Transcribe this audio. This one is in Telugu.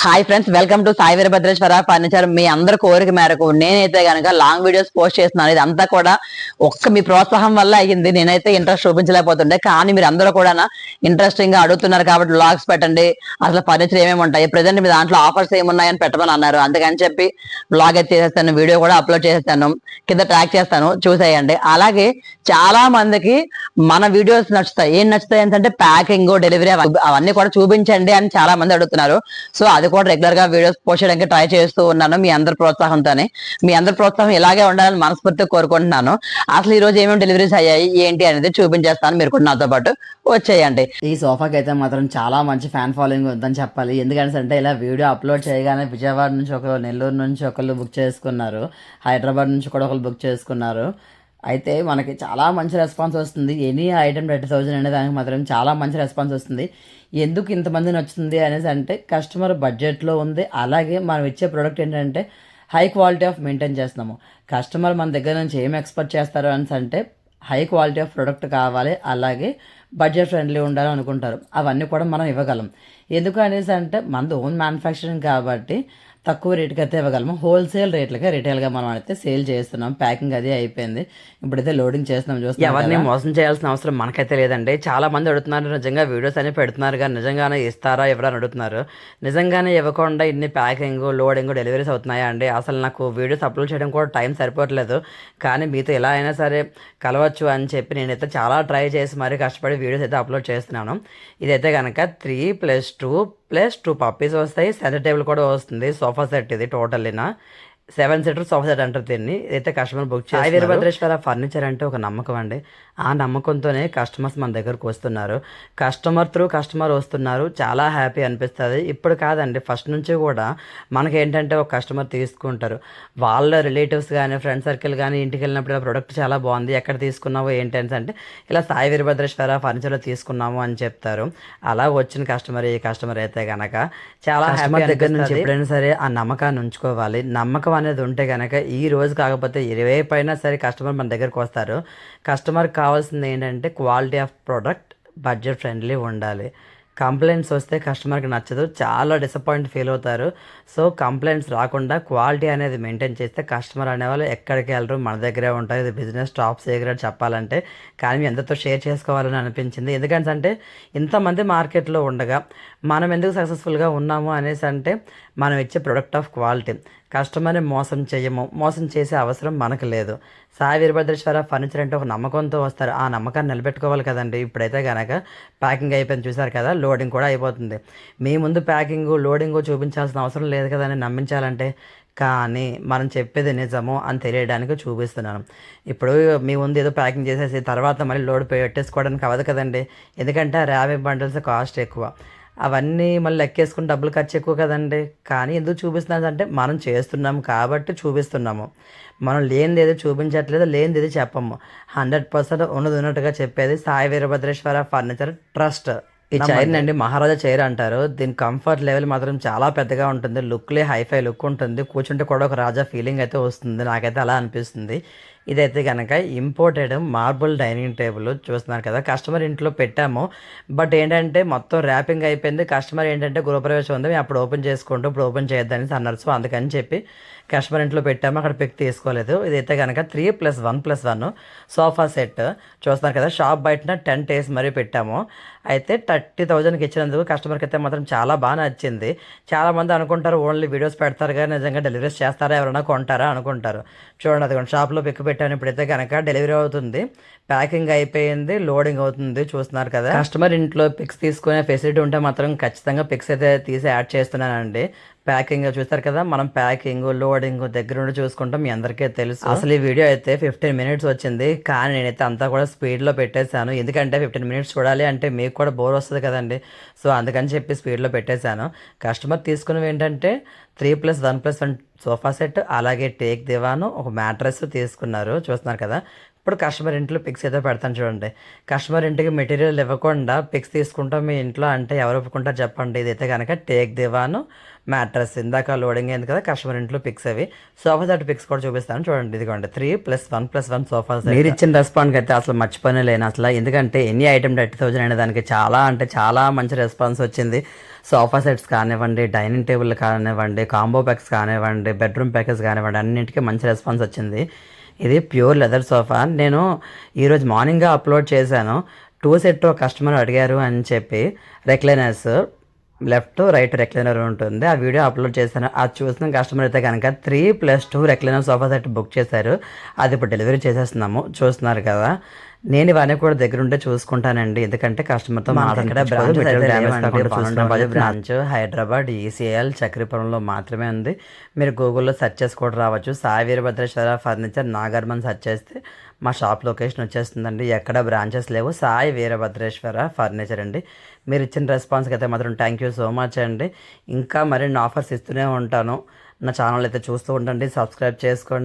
Hi friends, welcome to Sai Veerabhadreshwara furniture. మీ అందరి కోరిక మేరకు నేనైతే గనక లాంగ్ వీడియోస్ పోస్ట్ చేస్తున్నాను. ఇదంతా కూడా మీ ప్రోత్సాహం వల్ల అయ్యింది. నేనైతే ఇంట్రెస్ట్ చూపించలేకపోతుండే, కానీ మీరు అందరూ కూడా ఇంట్రెస్టింగ్ గా అడుగుతున్నారు కాబట్టి వ్లాగ్స్ పెట్టండి, అసలు ఫర్నిచర్ ఏమేమి ఉంటాయి, ప్రజెంట్ మీ దాంట్లో ఆఫర్స్ ఏమున్నాయని పెట్టమని అన్నారు. అందుకని చెప్పి వ్లాగ్ అయితే చేసేస్తాను, వీడియో కూడా అప్లోడ్ చేసేస్తాను, కింద ట్రాక్ చేస్తాను, చూసేయండి. అలాగే చాలా మందికి మన వీడియోస్ నచ్చుతాయి. ఏం నచ్చుతాయి అంటే ప్యాకింగ్, డెలివరీ అవన్నీ కూడా చూపించండి అని చాలా మంది అడుగుతున్నారు. సో అది కూడా రెగ్యులర్ గా వీడియోస్ పోస్ట్ చేయడానికి ట్రై చేస్తూ ఉన్నాను, మీ అందరి ప్రోత్సాహంతోనే. మీ అందరి ప్రోత్సాహం ఇలాగే ఉండాలని మనస్ఫూర్తిగా కోరుకుంటున్నాను. అసలు ఈ రోజు ఏమేమి డెలివరీస్ అయ్యాయి ఏంటి అనేది చూపించేస్తాను, మీరు కూడా నాతో పాటు వచ్చేయండి. ఈ సోఫాకి అయితే మాత్రం చాలా మంచి ఫ్యాన్ ఫాలోయింగ్ ఉందని చెప్పాలి. ఎందుకంటే ఇలా వీడియో అప్లోడ్ చేయగానే విజయవాడ నుంచి ఒకరు, నెల్లూరు నుంచి ఒకళ్ళు బుక్ చేసుకున్నారు, హైదరాబాద్ నుంచి కూడా ఒకళ్ళు బుక్ చేసుకున్నారు. అయితే మనకి చాలా మంచి రెస్పాన్స్ వస్తుంది. ఎనీ ఐటమ్ 30,000 అనే దానికి మాత్రం చాలా మంచి రెస్పాన్స్ వస్తుంది. ఎందుకు ఇంతమంది నచ్చుతుంది అనేసి అంటే కస్టమర్ బడ్జెట్లో ఉంది. అలాగే మనం ఇచ్చే ప్రోడక్ట్ ఏంటంటే హై క్వాలిటీ ఆఫ్ మెయింటైన్ చేస్తున్నాము. కస్టమర్ మన దగ్గర నుంచి ఏం ఎక్స్పెక్ట్ చేస్తారు అనేసి అంటే హై క్వాలిటీ ఆఫ్ ప్రొడక్ట్ కావాలి, అలాగే బడ్జెట్ ఫ్రెండ్లీ ఉండాలి అనుకుంటారు. అవన్నీ కూడా మనం ఇవ్వగలం. ఎందుకు అనేసి అంటే మనది ఓన్ మ్యానుఫ్యాక్చరింగ్ కాబట్టి తక్కువ రేటుకి అయితే ఇవ్వగలము. హోల్సేల్ రేట్లకే రిటైల్గా మనం అయితే సేల్ చేస్తున్నాం. ప్యాకింగ్ అది అయిపోయింది, ఇప్పుడైతే లోడింగ్ చేస్తున్నాం. చూస్తాం, ఎవరిని మోసం చేయాల్సిన అవసరం మనకైతే లేదండి. చాలా మంది అడుగుతున్నారు, నిజంగా వీడియోస్ అని పెడుతున్నారు కానీ నిజంగానే ఇస్తారా ఎవరని అడుగుతున్నారు. నిజంగానే ఇవ్వకుండా ఇన్ని ప్యాకింగ్, లోడింగ్, డెలివరీస్ అవుతున్నాయా అండి? అసలు నాకు వీడియోస్ అప్లోడ్ చేయడం కూడా టైం సరిపోవట్లేదు. కానీ మీతో ఎలా అయినా సరే కలవచ్చు అని చెప్పి నేనైతే చాలా ట్రై చేసి మరీ కష్టపడి వీడియోస్ అయితే అప్లోడ్ చేస్తున్నాను. ఇదైతే కనుక 3+2+2 పప్పీస్ వస్తాయి. సెంటర్ టేబుల్ కూడా వస్తుంది. సోఫా సెట్ ఇది టోటల్లీనా 7 సీటర్ సోఫా సెట్ అంటారు దీన్ని. ఇదైతే కస్టమర్ బుక్ చేసి. సాయి వీరభద్రేశ్వర ఫర్నిచర్ అంటే ఒక నమ్మకం అండి. ఆ నమ్మకంతోనే కస్టమర్స్ మన దగ్గరకు వస్తున్నారు. కస్టమర్ వస్తున్నారు, చాలా హ్యాపీ అనిపిస్తుంది. ఇప్పుడు కాదండి, ఫస్ట్ నుంచి కూడా మనకేంటంటే ఒక కస్టమర్ తీసుకుంటారు. వాళ్ళ రిలేటివ్స్ కానీ, ఫ్రెండ్ సర్కిల్ కానీ ఇంటికి వెళ్ళినప్పుడు ఇలా ప్రొడక్ట్ చాలా బాగుంది, ఎక్కడ తీసుకున్నావో ఏంటి అంటే ఇలా సాయి వీరభద్రేశ్వర ఫర్నిచర్లో తీసుకున్నాము అని చెప్తారు. అలా వచ్చిన ఈ కస్టమర్ అయితే కనుక చాలా హ్యాపీ దగ్గర నుంచి ఎప్పుడైనా సరే ఆ నమ్మకాన్ని ఉంచుకోవాలి. నమ్మకం అనేది ఉంటే కనుక ఈ రోజు కాకపోతే 20 పైన సరే కస్టమర్ మన దగ్గరకు వస్తారు. కస్టమర్కి కావాల్సింది ఏంటంటే quality of product, budget friendly ఉండాలి. కంప్లైంట్స్ వస్తే కస్టమర్కి నచ్చదు, చాలా డిసప్పాయింట్ ఫీల్ అవుతారు. సో కంప్లైంట్స్ రాకుండా క్వాలిటీ అనేది మెయింటైన్ చేస్తే కస్టమర్ అనేవాళ్ళు ఎక్కడికి వెళ్ళరు, మన దగ్గరే ఉంటారు. ఇది బిజినెస్ టాప్ సీక్రెట్ చెప్పాలంటే. కానీ ఎంతతో షేర్ చేసుకోవాలని అనిపించింది. ఎందుకంటే ఇంతమంది మార్కెట్లో ఉండగా మనం ఎందుకు సక్సెస్ఫుల్గా ఉన్నాము అనేసి అంటే మనం ఇచ్చే ప్రొడక్ట్ ఆఫ్ క్వాలిటీ. కస్టమర్ని మోసం చేయము, మోసం చేసే అవసరం మనకు లేదు. సాయి వీరభద్రేశ్వర ఫర్నిచర్ అంటే ఒక నమ్మకంతో వస్తారు. ఆ నమ్మకాన్ని నిలబెట్టుకోవాలి కదండి. ఇప్పుడైతే కనుక ప్యాకింగ్ అయిపోయింది, చూసారు కదా, లోడింగ్ కూడా అయిపోతుంది. మీ ముందు ప్యాకింగ్, లోడింగ్ చూపించాల్సిన అవసరం లేదు కదండి నమ్మించాలంటే. కానీ మనం చెప్పేది నిజమో అని తెలియడానికి చూపిస్తున్నాను. ఇప్పుడు మీ ముందు ఏదో ప్యాకింగ్ చేసేసి తర్వాత మళ్ళీ లోడ్ పెట్టేసుకోవడానికి అవ్వదు కదండి. ఎందుకంటే ఆ 50 బండిల్స్ కాస్ట్ ఎక్కువ, అవన్నీ మళ్ళీ లెక్కేసుకుని డబ్బులు ఖర్చు ఎక్కువ కదండి. కానీ ఎందుకు చూపిస్తున్నాను అంటే మనం చేస్తున్నాము కాబట్టి చూపిస్తున్నాము. మనం లేనిది ఏదో చూపించట్లేదు, లేనిది ఏదో చెప్పము. 100% ఉన్నట్టుగా చెప్పేది సాయి వీరభద్రేశ్వర ఫర్నిచర్ ట్రస్ట్. ఈ చైర్ అండి మహారాజా చైర్ అంటారు. దీని కంఫర్ట్ లెవెల్ మాత్రం చాలా పెద్దగా ఉంటుంది. లుక్లే హైఫై లుక్ ఉంటుంది. కూర్చుంటే కూడా ఒక రాజా ఫీలింగ్ అయితే వస్తుంది, నాకైతే అలా అనిపిస్తుంది. ఇదైతే కనుక ఇంపోర్టెడ్ మార్బుల్ డైనింగ్ టేబుల్ చూస్తున్నారు కదా. కస్టమర్ ఇంట్లో పెట్టాము, బట్ ఏంటంటే మొత్తం ర్యాపింగ్ అయిపోయింది. కస్టమర్ ఏంటంటే గృహప్రవేశం ఉంది, మేము అప్పుడు ఓపెన్ చేసుకుంటూ ఇప్పుడు ఓపెన్ చేయొద్దని అన్నారు. సో అందుకని చెప్పి కస్టమర్ ఇంట్లో పెట్టాము, అక్కడ పిక్ తీసుకోలేదు. ఇదైతే కనుక 3+1+1 సోఫా సెట్ చూస్తున్నారు కదా. షాప్ బయటన 10 డేస్ మరీ పెట్టాము. అయితే 30,000కి ఇచ్చినందుకు కస్టమర్కి అయితే మాత్రం చాలా బాగా నచ్చింది. చాలామంది అనుకుంటారు ఓన్లీ వీడియోస్ పెడతారు కానీ నిజంగా డెలివరీస్ చేస్తారా, ఎవరైనా కొంటారా అనుకుంటారు. చూడండి, అది షాప్లో పిక్ పెట్టాను, ఇప్పుడైతే కనుక డెలివరీ అవుతుంది. ప్యాకింగ్ అయిపోయింది, లోడింగ్ అవుతుంది, చూస్తున్నారు కదా. కస్టమర్ ఇంట్లో పిక్స్ తీసుకునే ఫెసిలిటీ ఉంటే మాత్రం ఖచ్చితంగా పిక్స్ అయితే తీసి యాడ్ చేస్తున్నానండి. ప్యాకింగ్ చూస్తారు కదా, మనం ప్యాకింగ్, లోడింగ్ దగ్గర నుండి చూసుకుంటాం, మీ అందరికీ తెలుసు. అసలు ఈ వీడియో అయితే 15 మినిట్స్ వచ్చింది, కానీ నేనైతే అంతా కూడా స్పీడ్లో పెట్టేశాను. ఎందుకంటే 15 మినిట్స్ చూడాలి అంటే మీకు కూడా బోర్ వస్తుంది కదండి. సో అందుకని చెప్పి స్పీడ్లో పెట్టేశాను. కస్టమర్ తీసుకున్నవి ఏంటంటే 3+1+1 సోఫా సెట్, అలాగే టేక్ దివాను, ఒక మ్యాట్రెస్ తీసుకున్నారు. చూస్తున్నారు కదా, ఇప్పుడు కస్టమర్ ఇంట్లో పిక్స్ అయితే పెడతాను చూడండి. కస్టమర్ ఇంటికి మెటీరియల్ ఇవ్వకుండా పిక్స్ తీసుకుంటాం మీ ఇంట్లో అంటే ఎవరు ఒప్పుకుంటారు చెప్పండి. ఇదైతే కనుక టేక్ దివాను మ్యాట్రస్ ఇందాక లోడింగ్ అయింది కదా కస్టమర్ ఇంట్లో పిక్స్ అవి. సోఫా సెట్ పిక్స్ కూడా చూపిస్తాను చూడండి. ఇదిగోండి 3+1+1 సోఫా సెట్. మీరు ఇచ్చిన రెస్పాన్స్ అయితే అసలు మర్చిపోనే లేను అసలు. ఎందుకంటే ఎనీ ఐటమ్ 30,000 అనే దానికి చాలా అంటే చాలా మంచి రెస్పాన్స్ వచ్చింది. సోఫా సెట్స్ కానివ్వండి, డైనింగ్ టేబుల్ కానివ్వండి, కాంబో ప్యాక్స్ కానివ్వండి, బెడ్రూమ్ ప్యాకేజ్ కానివ్వండి, అన్నింటికీ మంచి రెస్పాన్స్ వచ్చింది. ఇది ప్యూర్ లెదర్ సోఫా. నేను ఈరోజు మార్నింగ్గా అప్లోడ్ చేశాను. 2 సెట్ కస్టమర్ అడిగారు అని చెప్పి రెక్లైనర్స్ లెఫ్ట్ రైట్ రెక్లైనర్ ఉంటుంది. ఆ వీడియో అప్లోడ్ చేశాను. అది చూసిన కస్టమర్ అయితే కనుక 3+2 రెక్లైనర్ సోఫా సెట్ బుక్ చేశారు. అది ఇప్పుడు డెలివరీ చేసేస్తున్నాము. చూస్తున్నారు కదా. నేను ఇవన్నీ కూడా దగ్గరుంటే చూసుకుంటానండి. ఎందుకంటే కస్టమర్తో బ్రాంచ్ హైదరాబాద్ ECL చక్రీపురంలో మాత్రమే ఉంది. మీరు గూగుల్లో సెర్చ్ చేసి కూడా రావచ్చు. సాయి వీరభద్రేశ్వర ఫర్నిచర్ నాగర్మన్ సెర్చ్ చేస్తే మా షాప్ లొకేషన్ వచ్చేస్తుందండి. ఎక్కడ బ్రాంచెస్ లేవు. సాయి వీరభద్రేశ్వర ఫర్నిచర్ అండి. మీరు ఇచ్చిన రెస్పాన్స్కి అయితే మాత్రం థ్యాంక్ యూ సో మచ్ అండి. ఇంకా మరిన్ని ఆఫర్స్ ఇస్తూనే ఉంటాను. నా ఛానల్ అయితే చూస్తూ ఉండండి. సబ్స్క్రైబ్ చేసుకోండి.